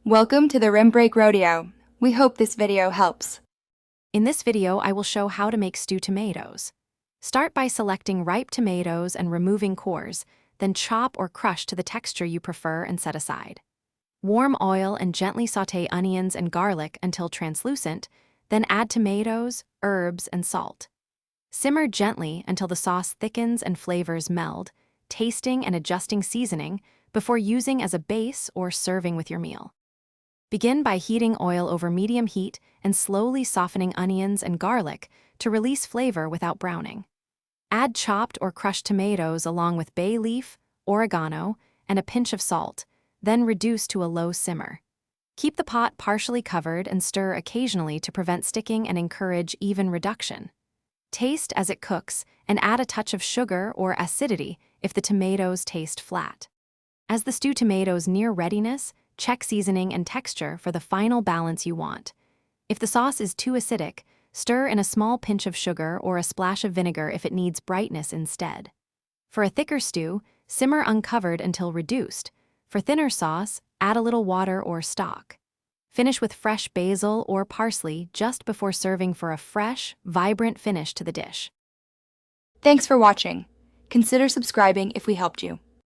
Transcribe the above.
Welcome to the Rim Break Rodeo. We hope this video helps. In this video, I will show how to make stew tomatoes. Start by selecting ripe tomatoes and removing cores, then chop or crush to the texture you prefer and set aside. Warm oil and gently sauté onions and garlic until translucent, then add tomatoes, herbs, and salt. Simmer gently until the sauce thickens and flavors meld, tasting and adjusting seasoning before using as a base or serving with your meal. Begin by heating oil over medium heat and slowly softening onions and garlic to release flavor without browning. Add chopped or crushed tomatoes along with bay leaf, oregano, and a pinch of salt, then reduce to a low simmer. Keep the pot partially covered and stir occasionally to prevent sticking and encourage even reduction. Taste as it cooks and add a touch of sugar or acidity if the tomatoes taste flat. As the stew tomatoes near readiness, check seasoning and texture for the final balance you want. If the sauce is too acidic, stir in a small pinch of sugar or a splash of vinegar if it needs brightness instead. For a thicker stew, simmer uncovered until reduced. For thinner sauce, add a little water or stock. Finish with fresh basil or parsley just before serving for a fresh, vibrant finish to the dish. Thanks for watching. Consider subscribing if we helped you.